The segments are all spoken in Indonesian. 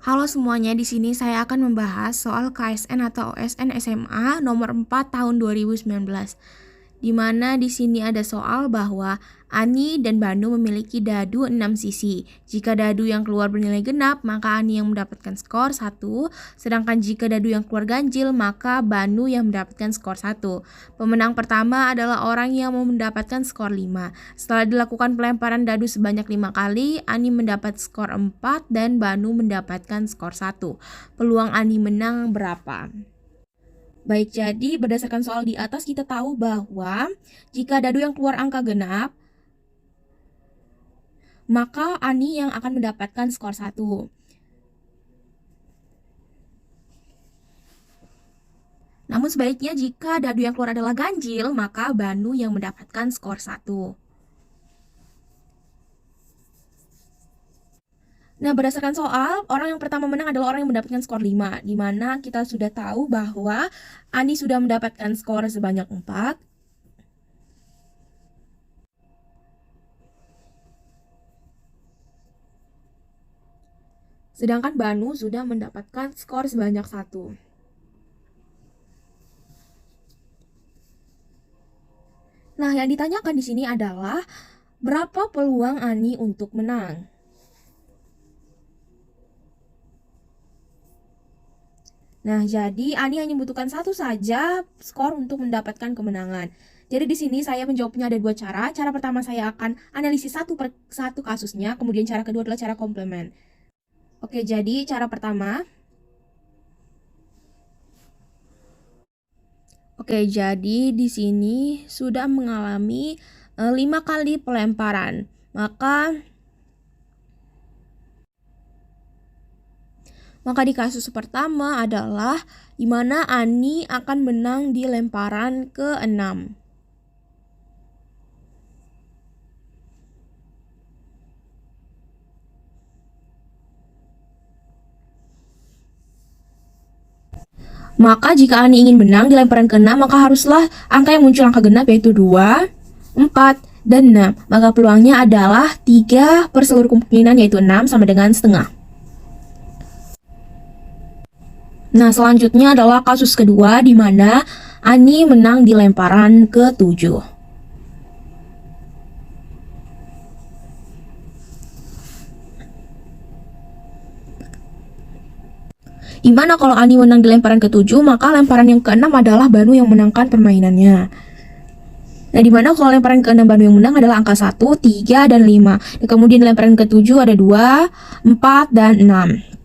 Halo semuanya, di sini saya akan membahas soal KSN atau OSN SMA nomor 4 tahun 2019. Di mana di sini ada soal bahwa Ani dan Banu memiliki dadu 6 sisi. Jika dadu yang keluar bernilai genap, maka Ani yang mendapatkan skor 1, sedangkan jika dadu yang keluar ganjil, maka Banu yang mendapatkan skor 1. Pemenang pertama adalah orang yang mendapatkan skor 5. Setelah dilakukan pelemparan dadu sebanyak 5 kali, Ani mendapat skor 4 dan Banu mendapatkan skor 1. Peluang Ani menang berapa? Baik, jadi berdasarkan soal di atas kita tahu bahwa jika dadu yang keluar angka genap, maka Ani yang akan mendapatkan skor 1. Namun sebaliknya jika dadu yang keluar adalah ganjil, maka Banu yang mendapatkan skor 1. Nah, berdasarkan soal, orang yang pertama menang adalah orang yang mendapatkan skor 5, di mana kita sudah tahu bahwa Ani sudah mendapatkan skor sebanyak 4. Sedangkan Banu sudah mendapatkan skor sebanyak 1. Nah, yang ditanyakan di sini adalah berapa peluang Ani untuk menang? Nah, jadi Ani hanya membutuhkan satu saja skor untuk mendapatkan kemenangan. Jadi di sini saya menjawabnya ada dua cara. Cara pertama saya akan analisis satu per satu kasusnya, kemudian cara kedua adalah cara komplement. Oke, jadi cara pertama. Oke, jadi di sini sudah mengalami 5 kali pelemparan. Maka di kasus pertama adalah di mana Ani akan menang di lemparan ke-6. Maka jika Ani ingin menang di lemparan ke-6, maka haruslah angka yang muncul angka genap yaitu 2, 4, dan 6. Maka peluangnya adalah 3 per seluruh kemungkinan yaitu 6 sama dengan setengah. Nah, selanjutnya adalah kasus kedua di mana Ani menang di lemparan ke-7. Di mana kalau Ani menang di lemparan ke-7, maka lemparan yang ke-6 adalah Banu yang menangkan permainannya. Nah, di mana kalau lemparan ke-6 Banu yang menang adalah angka 1, 3, dan 5. Dan kemudian lemparan ke-7 ada 2, 4, dan 6.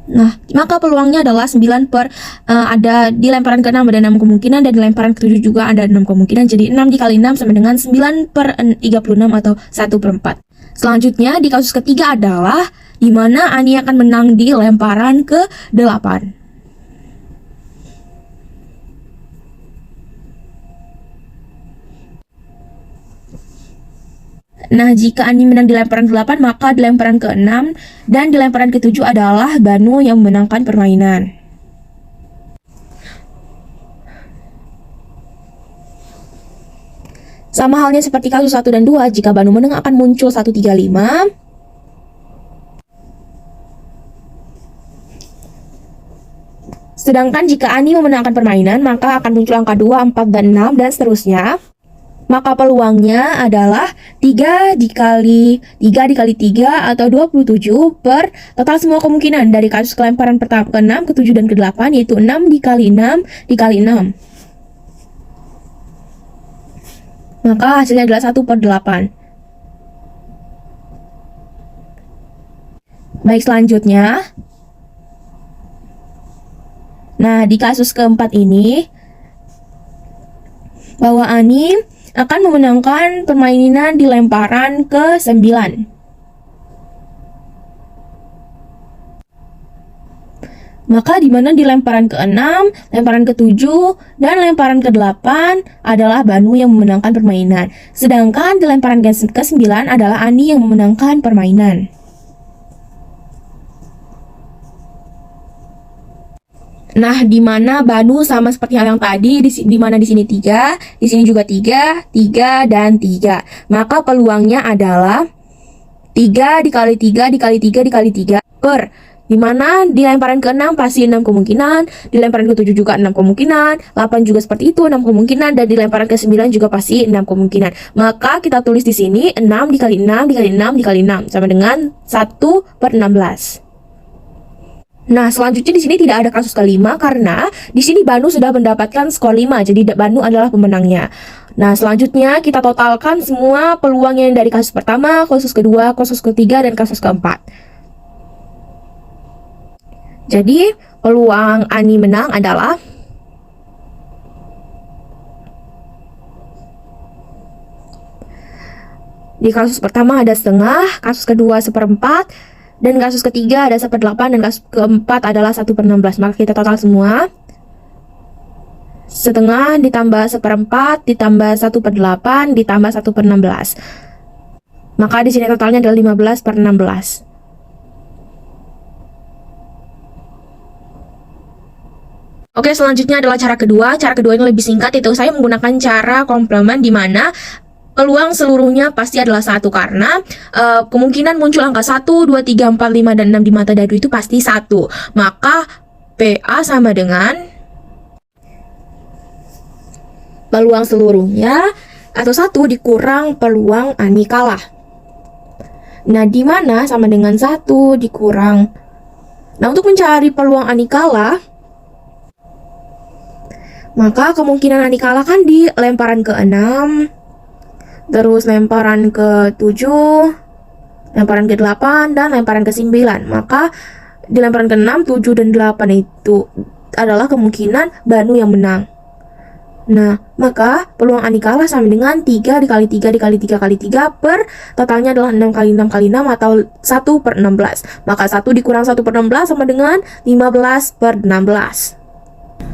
Nah, maka peluangnya adalah 9 per ada di lemparan ke-6 ada 6 kemungkinan dan di lemparan ke-7 juga ada 6 kemungkinan. Jadi 6 dikali 6 sama dengan 9 per 36 atau 1 per 4. Selanjutnya di kasus ketiga adalah di mana Ani akan menang di lemparan ke-8. Nah, jika Ani menang di lemparan ke-8, maka di lemparan ke-6 dan di lemparan ke-7 adalah Banu yang memenangkan permainan. Sama halnya seperti kasus 1 dan 2, jika Banu menang akan muncul 135. Sedangkan jika Ani memenangkan permainan, maka akan muncul angka 2, 4, dan 6, dan seterusnya. Maka peluangnya adalah 3 dikali 3 atau 27 per total semua kemungkinan dari kasus kelemparan pertama ke-6, ke-7, dan ke-8 yaitu 6 dikali 6 dikali 6. Maka hasilnya adalah 1 per 8. Baik, selanjutnya. Nah, di kasus keempat ini bahwa Ani akan memenangkan permainan di lemparan ke-9. Maka di mana di lemparan ke-6, lemparan ke-7, dan lemparan ke-8 adalah Banu yang memenangkan permainan. Sedangkan di lemparan ke-9 adalah Ani yang memenangkan permainan. Nah, di mana Banu sama seperti hal yang tadi, di mana di sini 3, di sini juga 3, 3 dan 3. Maka peluangnya adalah 3 dikali 3 dikali 3 dikali 3 per, di mana dilemparan ke 6 pasti 6 kemungkinan, dilemparan ke 7 juga 6 kemungkinan, 8 juga seperti itu 6 kemungkinan, dan dilemparan ke 9 juga pasti 6 kemungkinan. Maka kita tulis di sini 6 dikali 6 dikali 6 dikali 6 sama dengan 1/16. Nah, selanjutnya di sini tidak ada kasus kelima karena di sini Banu sudah mendapatkan skor 5, jadi Banu adalah pemenangnya. Nah, selanjutnya kita totalkan semua peluang yang dari kasus pertama, kasus kedua, kasus ketiga, dan kasus keempat. Jadi, peluang Ani menang adalah di kasus pertama ada setengah, kasus kedua 1/4, dan kasus ketiga ada 1/8, dan kasus keempat adalah 1/16. Maka kita total semua. Setengah ditambah 1/4 ditambah 1/8 ditambah 1/16. Maka di sini totalnya adalah 15/16. Oke, selanjutnya adalah cara kedua. Cara kedua ini lebih singkat, yaitu saya menggunakan cara komplement di mana peluang seluruhnya pasti adalah 1 karena kemungkinan muncul angka 1, 2, 3, 4, 5, dan 6 di mata dadu itu pasti 1. Maka PA sama dengan peluang seluruhnya atau 1 dikurang peluang Ani kalah. Nah, di mana sama dengan 1 dikurang. Nah, untuk mencari peluang Ani kalah, maka kemungkinan Ani kalah kan di lemparan ke 6, terus lemparan ke 7, lemparan ke 8, dan lemparan ke 9. Maka di lemparan ke 6, 7, dan 8 itu adalah kemungkinan Banu yang menang. Nah, maka peluang Ani kalah sama dengan 3 dikali 3 dikali 3 kali 3 per totalnya adalah 6 kali 6 kali 6 atau 1/16. Maka 1 dikurang 1/16 sama dengan 15/16.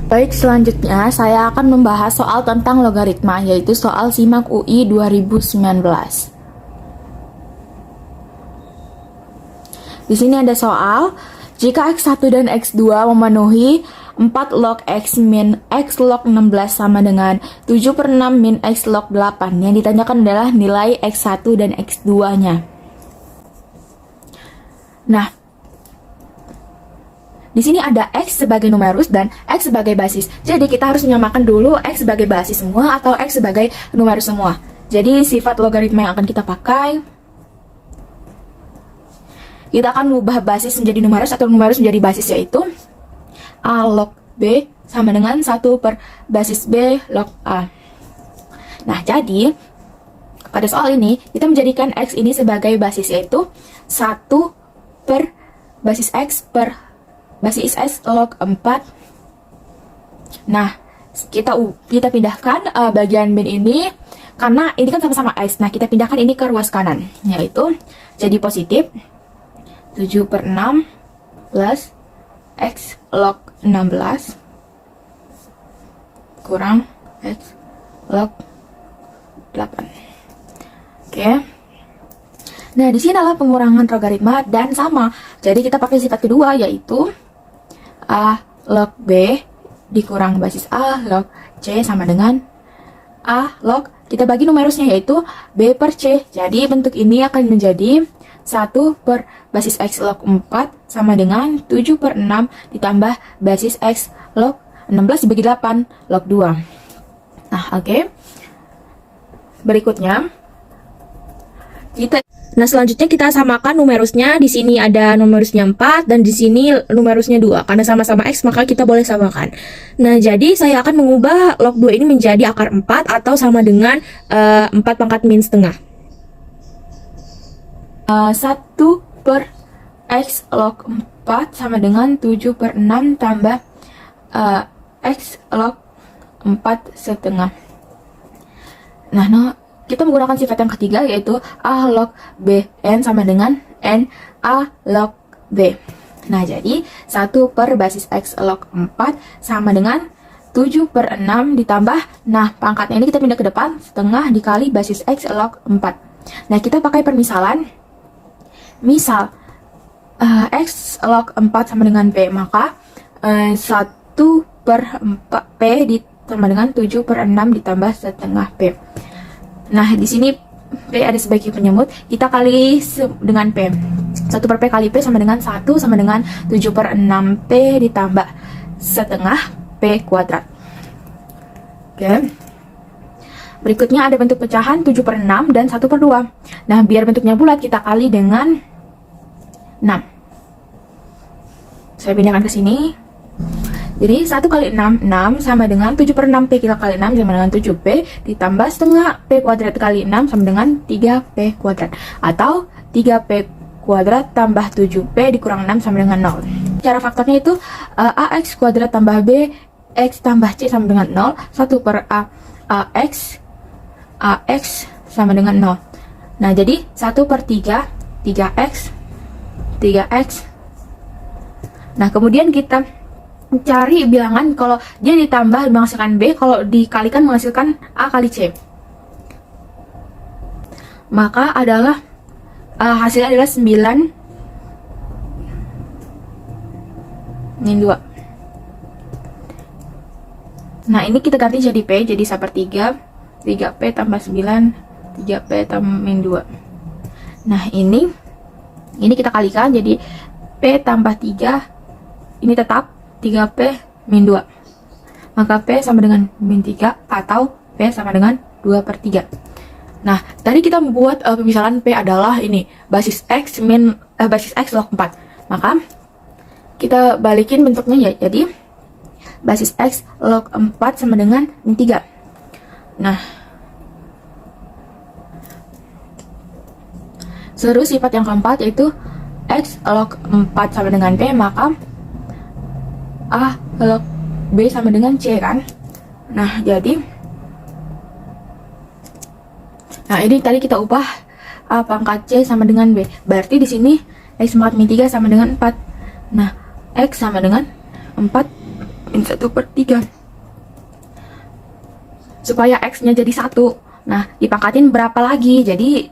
Baik, selanjutnya saya akan membahas soal tentang logaritma, yaitu soal SIMAK UI 2019. Di sini ada soal, jika X1 dan X2 memenuhi 4 log X min X log 16 sama dengan 7/6 min X log 8. Yang ditanyakan adalah nilai X1 dan X2-nya. Nah, di sini ada X sebagai numerus dan X sebagai basis. Jadi kita harus menyamakan dulu X sebagai basis semua atau X sebagai numerus semua. Jadi sifat logaritma yang akan kita pakai, kita akan mengubah basis menjadi numerus atau numerus menjadi basis, yaitu A log B sama dengan 1 per basis B log A. Nah, jadi pada soal ini kita menjadikan X ini sebagai basis, yaitu 1 per basis X per basis X log 4. Nah, kita pindahkan bagian min ini, karena ini kan sama-sama X. Nah, kita pindahkan ini ke ruas kanan, yaitu jadi positif 7/6 plus X log 16 kurang X log 8. Oke. Nah, di sini adalah pengurangan logaritma dan sama. Jadi kita pakai sifat kedua, yaitu A log B dikurang basis A log C sama dengan A log, kita bagi numerusnya yaitu B per C. Jadi bentuk ini akan menjadi 1 per basis X log 4 sama dengan 7/6 ditambah basis X log 16 dibagi 8 log 2. Nah, oke. Berikutnya selanjutnya kita samakan numerusnya. Di sini ada numerusnya 4 dan di sini numerusnya 2. Karena sama-sama X maka kita boleh samakan. Nah, jadi saya akan mengubah log 2 ini menjadi akar 4 atau sama dengan 4 pangkat min setengah. 1 per X log 4 sama dengan 7/6 tambah X log 4 setengah. Nah, kita menggunakan sifat yang ketiga, yaitu A log B N sama dengan N A log B. Nah, jadi 1 per basis X log 4 sama dengan 7/6 ditambah, nah pangkatnya ini kita pindah ke depan, setengah dikali basis X log 4. Nah, kita pakai permisalan. Misal X log 4 sama dengan P, maka 1 1/4 P sama dengan 7/6 ditambah setengah P. Nah, di sini P ada sebagai penyebut, kita kali dengan P. 1/P kali P sama dengan 1 sama dengan 7/6 P ditambah setengah P kuadrat. Oke. Berikutnya ada bentuk pecahan 7/6 dan 1/2. Nah, biar bentuknya bulat kita kali dengan 6. Saya pindahkan ke sini. Jadi 1 kali 6, 6 sama dengan 7/6 P kita kali 6 sama dengan 7 P ditambah setengah P kuadrat kali 6 sama dengan 3 P kuadrat. Atau 3 P kuadrat tambah 7 P dikurang 6 sama dengan 0. Cara faktornya itu AX kuadrat tambah B X tambah C sama dengan 0. 1/A AX sama dengan 0. Nah, jadi 1/3 3X 3X. Nah, kemudian kita cari bilangan kalau dia ditambah menghasilkan B, kalau dikalikan menghasilkan A kali C. Maka adalah hasilnya adalah 9 min 2. Nah, ini kita ganti jadi P, jadi 1/3 3P tambah 9 3P tambah min 2. Nah, ini kita kalikan jadi P tambah 3, ini tetap 3P min 2. Maka P sama dengan min 3 atau P sama dengan 2/3. Nah, tadi kita membuat pemisahan P adalah ini, basis X log 4. Maka kita balikin bentuknya ya. Jadi basis X log 4 sama dengan min 3. Nah, seterus sifat yang keempat yaitu X log 4 sama dengan P, maka A log B sama dengan C kan. Nah, jadi ini tadi kita ubah A pangkat C sama dengan B. Berarti di sini X pangkat min 3 sama dengan 4. Nah, X sama dengan 4 min 1/3. Supaya X-nya jadi 1. Nah, dipangkatin berapa lagi? Jadi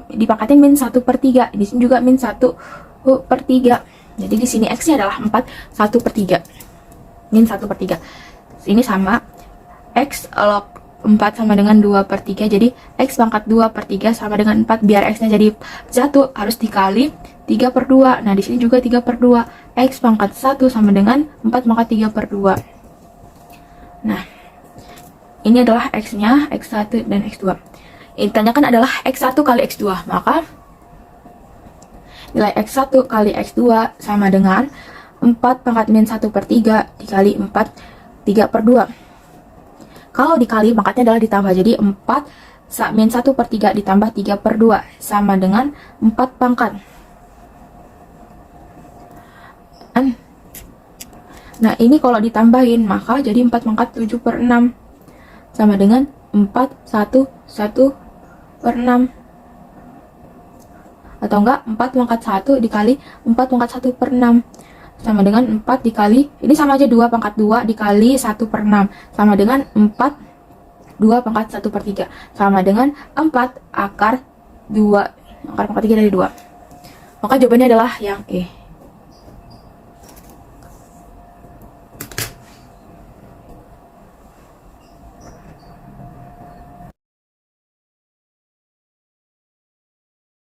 dipangkatin min 1/3. Di sini juga min 1/3. Jadi di sini X-nya adalah 4 1/3. Min 1/3. Ini sama X log 4 sama dengan 2/3. Jadi X pangkat 2/3 sama dengan 4. Biar X-nya jadi 1 harus dikali 3/2. Nah, di sini juga 3/2. X pangkat 1 sama dengan 4 pangkat 3/2. Nah, ini adalah X-nya, X1 dan X2. Yang ditanyakan adalah X1 kali X2. Maka nilai X1 kali X2 sama dengan 4 pangkat min 1/3 dikali 4 3/2. Kalau dikali pangkatnya adalah ditambah. Jadi 4 min 1/3 ditambah 3/2 sama dengan 4 pangkat. Nah, ini kalau ditambahin maka jadi 4 pangkat 7/6 sama dengan 4 1/6. Atau enggak 4 pangkat 1 dikali 4 pangkat 1/6 sama dengan 4 dikali, ini sama aja 2 pangkat 2 dikali 1/6 sama dengan 4 2 pangkat 1/3 sama dengan 4 akar 2 akar pangkat 3 dari 2. Maka jawabannya adalah yang E.